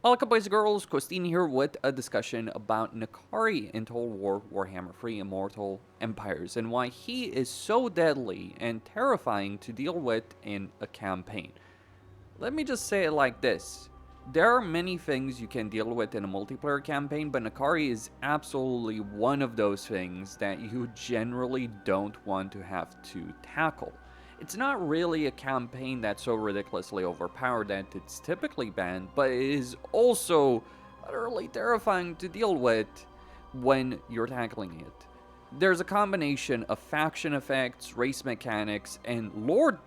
Welcome boys and girls, Costin here with a discussion about Nakari in Total War Warhammer 3 Immortal Empires and why he is so deadly and terrifying to deal with in a campaign. Let me just say it like this. There are many things you can deal with in a multiplayer campaign, but Nakari is absolutely one of those things that you generally don't want to have to tackle. It's not really a campaign that's so ridiculously overpowered that it's typically banned, but it is also utterly terrifying to deal with when you're tackling it. There's a combination of faction effects, race mechanics, and lord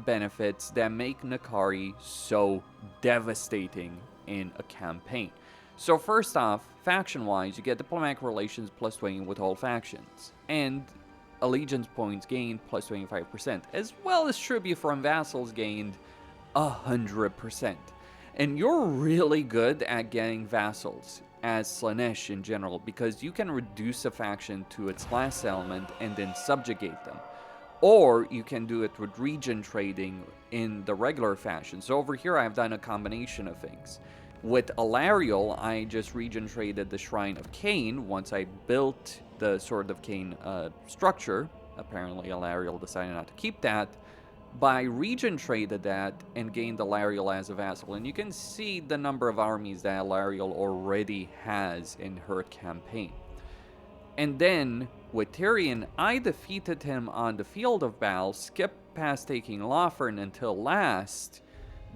benefits that make Nakari so devastating in a campaign. So first off, faction-wise, you get diplomatic relations plus 20 with all factions, and allegiance points gained plus 25%, as well as tribute from vassals gained 100%. And you're really good at getting vassals as Slaanesh in general, because you can reduce a faction to its last element and then subjugate them. Or you can do it with region trading in the regular fashion. So over here I've done a combination of things. With Alariel, I just region traded the Shrine of Cain once I built the Sword of Cain structure. Apparently Alariel decided not to keep that. But I region traded that and gained Alariel as a vassal. And you can see the number of armies that Alariel already has in her campaign. And then with Tyrion, I defeated him on the field of battle, skipped past taking Lothern until last,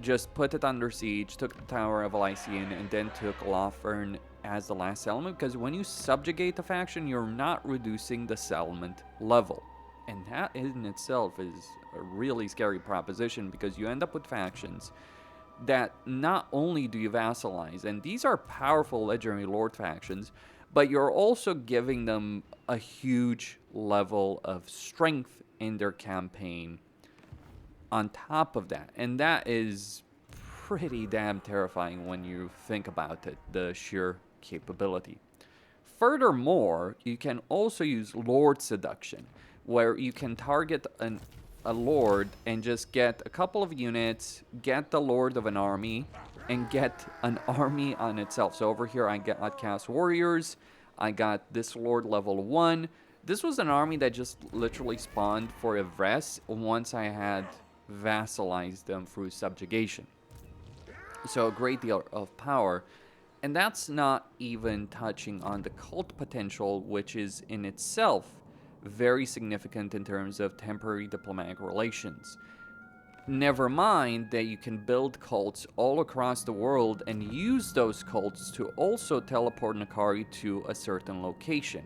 just put it under siege, took the Tower of Elysian, and then took Lothern as the last settlement, because when you subjugate a faction, you're not reducing the settlement level. And that in itself is a really scary proposition, because you end up with factions that not only do you vassalize, and these are powerful legendary lord factions, but you're also giving them a huge level of strength in their campaign on top of that. And that is pretty damn terrifying when you think about it, the sheer capability. Furthermore, you can also use Lord Seduction, where you can target a Lord and just get a couple of units, get the Lord of an army, and get an army on itself. So over here I got Outcast Warriors, I got this Lord level 1. This was an army that just literally spawned for Evres once I had vassalized them through subjugation. So a great deal of power. And that's not even touching on the cult potential, which is in itself very significant in terms of temporary diplomatic relations. Never mind that you can build cults all across the world and use those cults to also teleport Nakari to a certain location.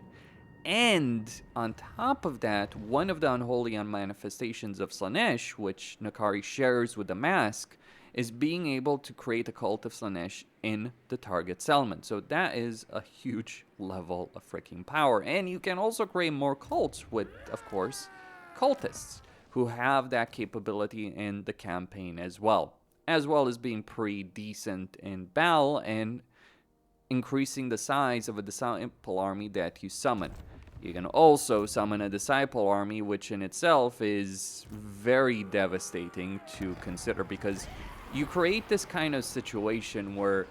And on top of that, one of the unholy manifestations of Slaanesh, which Nakari shares with the mask, is being able to create a cult of Slaanesh in the target settlement. So that is a huge level of freaking power. And you can also create more cults with, of course, cultists who have that capability in the campaign as well as being pretty decent in battle and increasing the size of a disciple army that you summon. You can also summon a disciple army, which in itself is very devastating to consider, because you create this kind of situation where,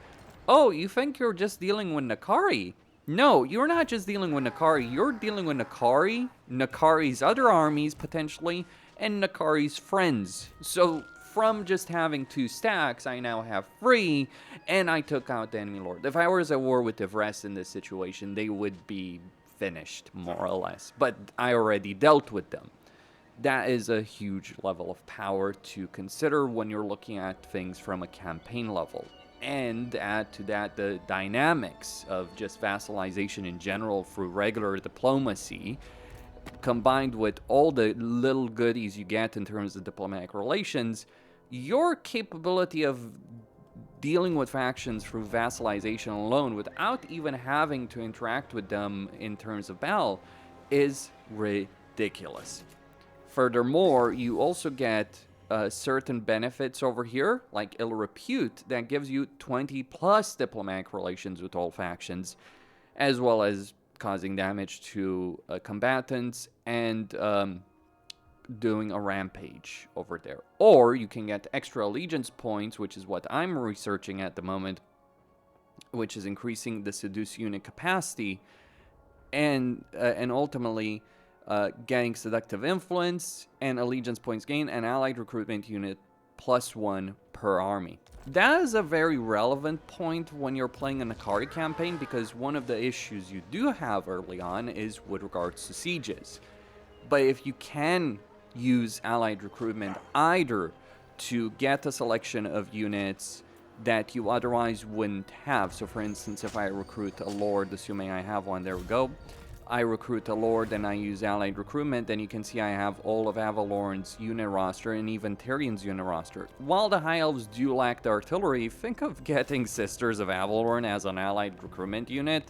oh, you think you're just dealing with Nakari? No, you're not just dealing with Nakari, you're dealing with Nakari, Nakari's other armies potentially, and Nakari's friends. So from just having 2 stacks, I now have 3, and I took out the enemy lord. If I was at war with Evres in this situation, they would be finished, more or less. But I already dealt with them. That is a huge level of power to consider when you're looking at things from a campaign level. And add to that the dynamics of just vassalization in general through regular diplomacy, combined with all the little goodies you get in terms of diplomatic relations, your capability of dealing with factions through vassalization alone without even having to interact with them in terms of battle is ridiculous. Furthermore, you also get certain benefits over here, like Ill Repute, that gives you 20 plus diplomatic relations with all factions, as well as causing damage to combatants and doing a rampage over there. Or you can get extra allegiance points, which is what I'm researching at the moment, which is increasing the seduce unit capacity, and ultimately getting seductive influence and allegiance points gain and allied recruitment unit +1 per army. That is a very relevant point when you're playing an Akari campaign, because one of the issues you do have early on is with regards to sieges. But if you can use allied recruitment either to get a selection of units that you otherwise wouldn't have. So for instance, if I recruit a lord, assuming I have one, there we go. I recruit a lord and I use allied recruitment, then you can see I have all of Avalorn's unit roster and even Tyrion's unit roster. While the High Elves do lack the artillery, think of getting Sisters of Avalorn as an allied recruitment unit,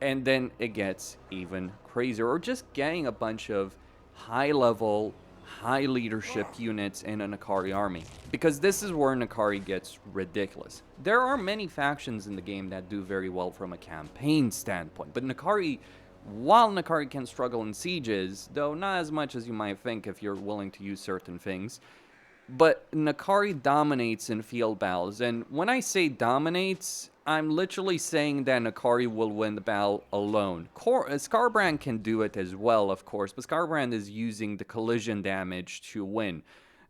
and then it gets even crazier. Or just getting a bunch of high-level, high-leadership units in an Akari army. Because this is where an Akari gets ridiculous. There are many factions in the game that do very well from a campaign standpoint, but Nakari, while Nakari can struggle in sieges, though not as much as you might think if you're willing to use certain things, but Nakari dominates in field battles. And when I say dominates, I'm literally saying that Nakari will win the battle alone. Skarbrand can do it as well, of course, but Skarbrand is using the collision damage to win.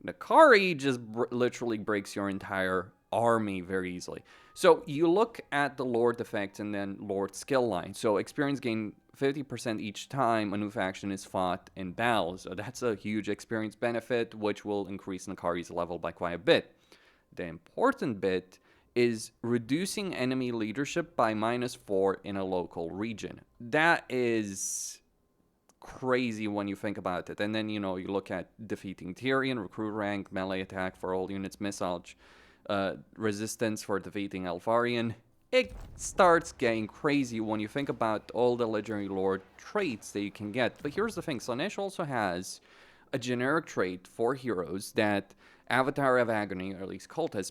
Nakari just literally breaks your entire army very easily. So you look at the Lord effect and then Lord skill line. So experience gain 50% each time a new faction is fought in battle. So that's a huge experience benefit, which will increase Nakari's level by quite a bit. The important bit is reducing enemy leadership by -4 in a local region. That is crazy when you think about it. And then, you look at defeating Tyrion, recruit rank, melee attack for all units, missile resistance for defeating Alfarian. It starts getting crazy when you think about all the Legendary Lord traits that you can get. But here's the thing, Slaanesh also has a generic trait for heroes that Avatar of Agony, or at least Cultists,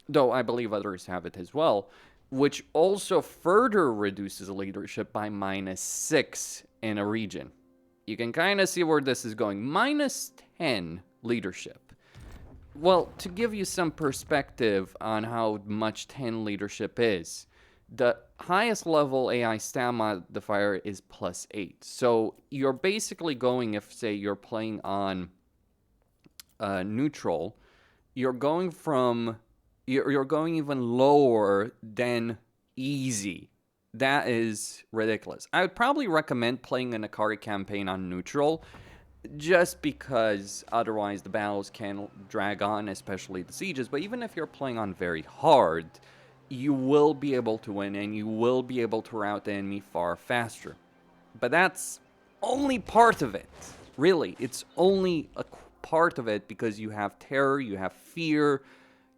though I believe others have it as well, which also further reduces leadership by -6 in a region. You can kind of see where this is going. -10 leadership. Well, to give you some perspective on how much 10 leadership is, the highest level AI stat modifier is +8. So you're basically going, if say you're playing on neutral, you're going even lower than easy. That is ridiculous. I would probably recommend playing an Akari campaign on neutral, just because otherwise the battles can drag on, especially the sieges. But even if you're playing on very hard, you will be able to win and you will be able to rout the enemy far faster. But that's only part of it. Really, it's only a part of it, because you have terror, you have fear,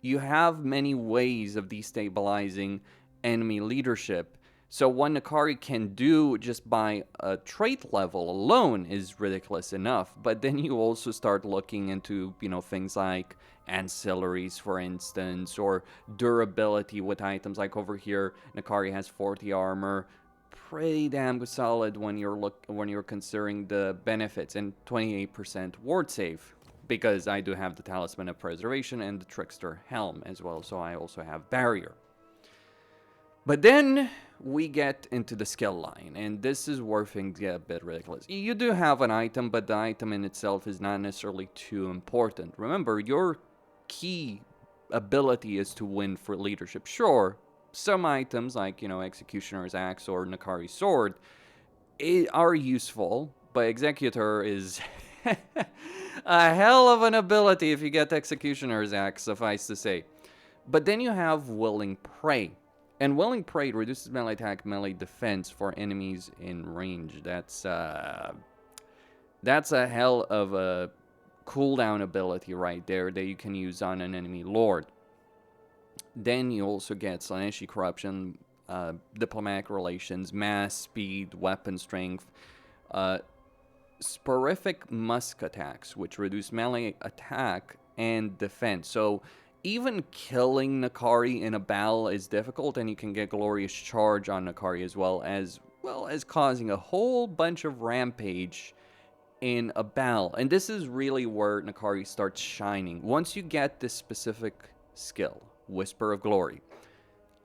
you have many ways of destabilizing enemy leadership. So what Nakari can do just by a trait level alone is ridiculous enough. But then you also start looking into, things like ancillaries, for instance, or durability with items. Like over here, Nakari has 40 armor, pretty damn solid when you're considering the benefits, and 28% ward save, because I do have the Talisman of Preservation and the Trickster Helm as well. So I also have Barrier. But then we get into the skill line, and this is where things get a bit ridiculous. You do have an item, but the item in itself is not necessarily too important. Remember, your key ability is to win for leadership. Sure, some items like, Executioner's Axe or Nakari's Sword are useful, but Executor is a hell of an ability if you get Executioner's Axe, suffice to say. But then you have Willing Prey. And Willing Prey reduces melee attack, melee defense for enemies in range. That's a hell of a cooldown ability right there that you can use on an enemy lord. Then you also get Slaaneshi Corruption, Diplomatic Relations, Mass, Speed, Weapon Strength, Sporific Musk attacks, which reduce melee attack and defense. So even killing Nakari in a battle is difficult, and you can get Glorious Charge on Nakari as well as causing a whole bunch of rampage in a battle. And this is really where Nakari starts shining. Once you get this specific skill, Whisper of Glory,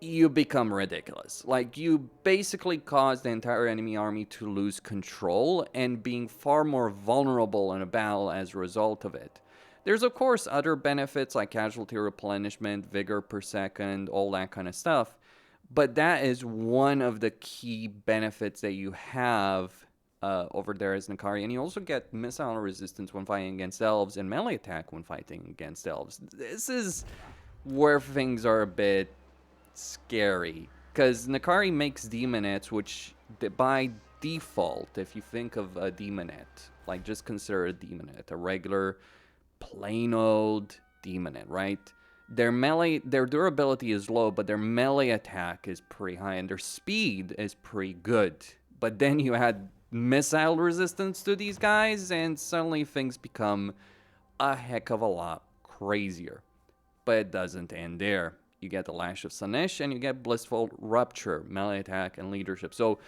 you become ridiculous. Like, you basically cause the entire enemy army to lose control and being far more vulnerable in a battle as a result of it. There's, of course, other benefits like casualty replenishment, vigor per second, all that kind of stuff. But that is one of the key benefits that you have over there as Nakari. And you also get missile resistance when fighting against elves and melee attack when fighting against elves. This is where things are a bit scary, because Nakari makes demonettes, which by default, if you think of a demonette, like just consider a demonette, a regular plain old demonette, right? Their durability is low, but their melee attack is pretty high, and their speed is pretty good. But then you add missile resistance to these guys, and suddenly things become a heck of a lot crazier. But it doesn't end there. You get the Lash of Slaanesh, and you get Blissful Rupture, melee attack, and leadership. So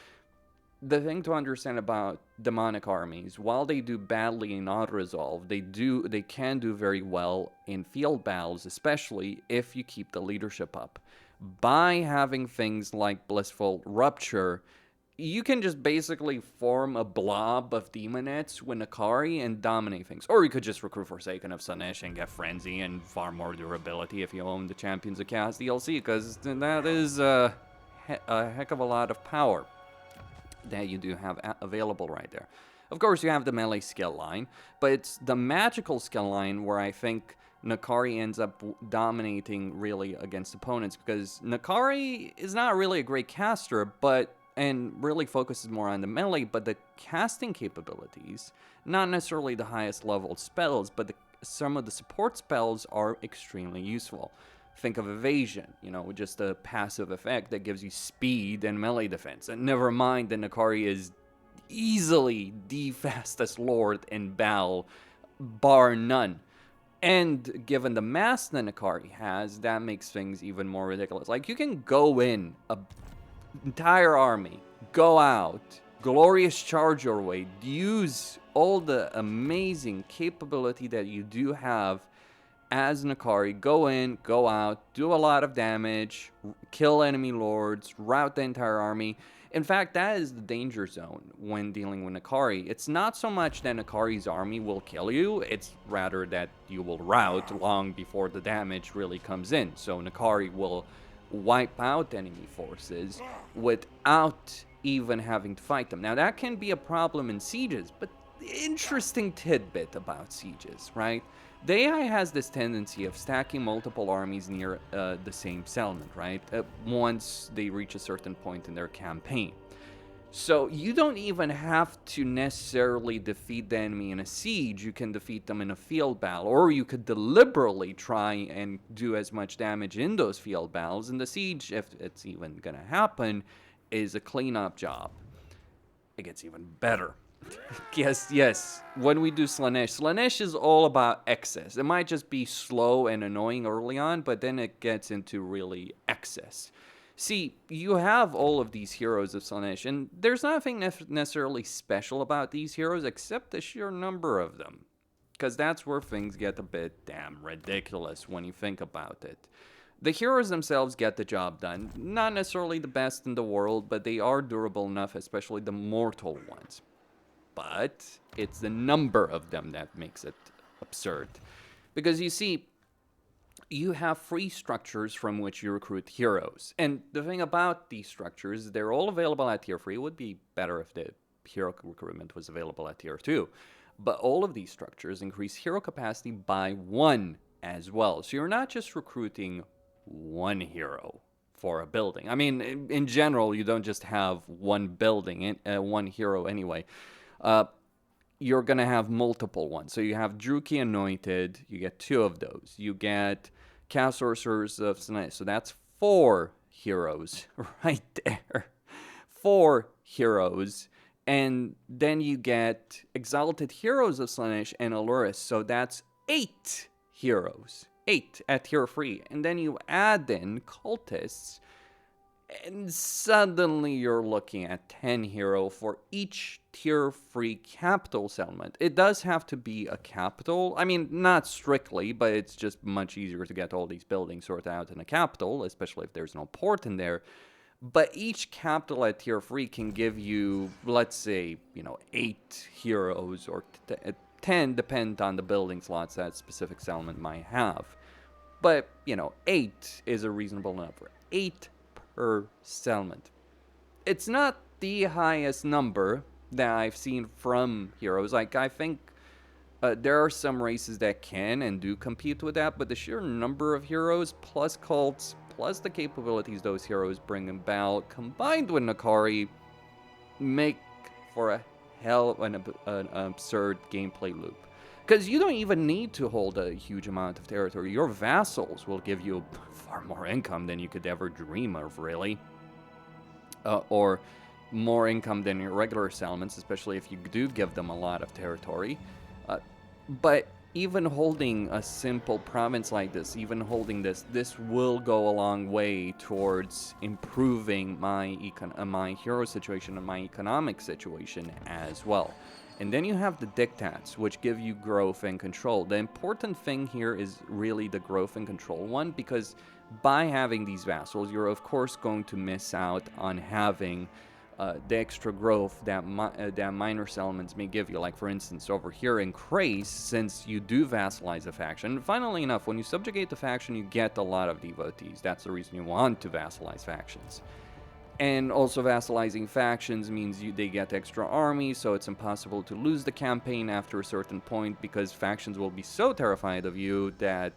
the thing to understand about demonic armies, while they do badly in auto-resolve, they can do very well in field battles, especially if you keep the leadership up. By having things like Blissful Rupture, you can just basically form a blob of demonettes with Nakari and dominate things. Or you could just recruit Forsaken of Slaanesh and get Frenzy and far more durability if you own the Champions of Chaos DLC, because that is a heck of a lot of power that you do have available right there. Of course, you have the melee skill line, but it's the magical skill line where I think Nakari ends up dominating really against opponents, because Nakari is not really a great caster, and really focuses more on the melee, but the casting capabilities, not necessarily the highest level spells, but some of the support spells are extremely useful. Think of Evasion, just a passive effect that gives you speed and melee defense. And never mind that Nakari is easily the fastest lord in battle, bar none. And given the mass that Nakari has, that makes things even more ridiculous. Like, you can go in a entire army, go out, glorious charge your way, use all the amazing capability that you do have as Nakari, go in, go out, do a lot of damage, kill enemy lords, rout the entire army. In fact, that is the danger zone when dealing with Nakari. It's not so much that Nakari's army will kill you, it's rather that you will rout long before the damage really comes in. So Nakari will wipe out enemy forces without even having to fight them. Now, that can be a problem in sieges, but interesting tidbit about sieges, right? The AI has this tendency of stacking multiple armies near the same settlement, right? Once they reach a certain point in their campaign. So you don't even have to necessarily defeat the enemy in a siege. You can defeat them in a field battle, or you could deliberately try and do as much damage in those field battles. And the siege, if it's even going to happen, is a cleanup job. It gets even better. Yes. When we do Slaanesh is all about excess. It might just be slow and annoying early on, but then it gets into really excess. See, you have all of these heroes of Slaanesh, and there's nothing necessarily special about these heroes except the sheer number of them. Because that's where things get a bit damn ridiculous when you think about it. The heroes themselves get the job done. Not necessarily the best in the world, but they are durable enough, especially the mortal ones. But it's the number of them that makes it absurd. Because you see, you have free structures from which you recruit heroes. And the thing about these structures, they're all available at tier 3. It would be better if the hero recruitment was available at tier 2. But all of these structures increase hero capacity by 1 as well. So you're not just recruiting one hero for a building. I mean, in general, you don't just have one building, one hero anyway. You're going to have multiple ones. So you have Druki Anointed, you get 2 of those. You get Chaos Sorcerers of Slaanesh, so that's 4 heroes right there. 4 heroes. And then you get Exalted Heroes of Slaanesh and Aluris, so that's 8 heroes. 8 at tier 3. And then you add in Cultists, And suddenly you're looking at 10 hero for each tier 3 capital settlement. It does have to be a capital. I mean, not strictly, but it's just much easier to get all these buildings sorted out in a capital, especially if there's no port in there. But each capital at tier 3 can give you, let's say, 8 heroes or 10, depend on the building slots that specific settlement might have. But, 8 is a reasonable number. 8 per settlement. It's not the highest number that I've seen from heroes. Like, I think there are some races that can and do compete with that, but the sheer number of heroes, plus cults, plus the capabilities those heroes bring about, combined with N'Kari, make for a hell of an absurd gameplay loop. Because you don't even need to hold a huge amount of territory. Your vassals will give you far more income than you could ever dream of, really. Or more income than your regular settlements, especially if you do give them a lot of territory. But even holding a simple province like this, even holding this will go a long way towards improving my hero situation and my economic situation as well. And then you have the dictats, which give you growth and control. The important thing here is really the growth and control one, because by having these vassals, you're of course going to miss out on having the extra growth that minor settlements may give you. Like, for instance, over here in Crix, since you do vassalize a faction, funnily enough, when you subjugate the faction, you get a lot of devotees. That's the reason you want to vassalize factions. And also vassalizing factions means they get extra armies, so it's impossible to lose the campaign after a certain point, because factions will be so terrified of you that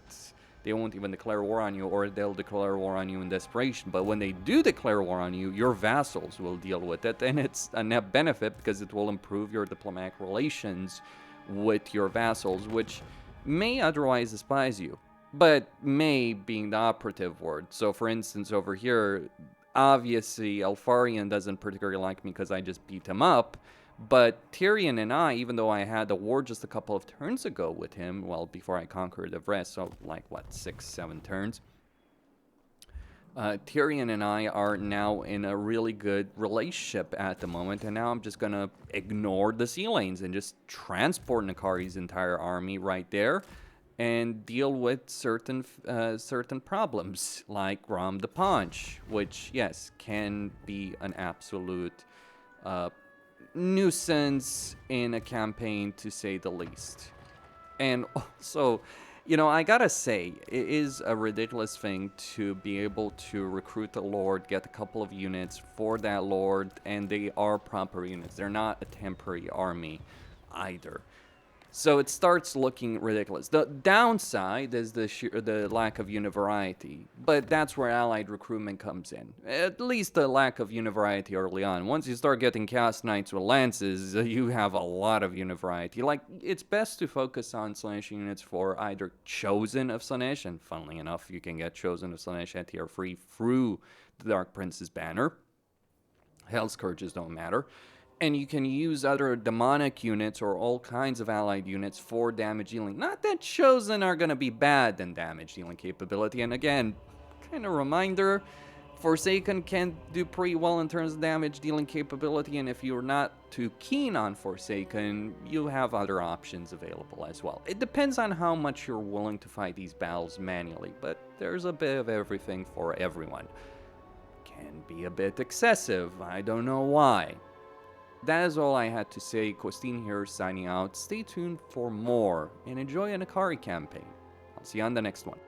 they won't even declare war on you, or they'll declare war on you in desperation. But when they do declare war on you, your vassals will deal with it, and it's a net benefit because it will improve your diplomatic relations with your vassals, which may otherwise despise you, but may being the operative word. So for instance, over here, obviously Alfarian doesn't particularly like me because I just beat him up, but Tyrion and I, even though I had a war just a couple of turns ago with him, well, before I conquered the rest, so like, 6-7 turns, Tyrion and I are now in a really good relationship at the moment, and now I'm just gonna ignore the sea lanes and just transport N'Kari's entire army right there and deal with certain problems, like Rom the Paunch, which, yes, can be an absolute nuisance in a campaign, to say the least. And also, I gotta say, it is a ridiculous thing to be able to recruit a lord, get a couple of units for that lord, and they are proper units. They're not a temporary army either. So it starts looking ridiculous. The downside is the lack of unit variety, but that's where allied recruitment comes in. At least the lack of unit variety early on. Once you start getting Chaos Knights with lances, you have a lot of unit variety. Like, it's best to focus on Slaanesh units for either Chosen of Slaanesh, and funnily enough, you can get Chosen of Slaanesh at tier 3 through the Dark Prince's banner. Hell Scourges don't matter. And you can use other demonic units or all kinds of allied units for damage dealing. Not that Chosen are going to be bad in damage dealing capability. And again, kind of reminder, Forsaken can do pretty well in terms of damage dealing capability. And if you're not too keen on Forsaken, you have other options available as well. It depends on how much you're willing to fight these battles manually. But there's a bit of everything for everyone. Can be a bit excessive. I don't know why. That is all I had to say. Costin here, signing out. Stay tuned for more and enjoy an N'Kari campaign. I'll see you on the next one.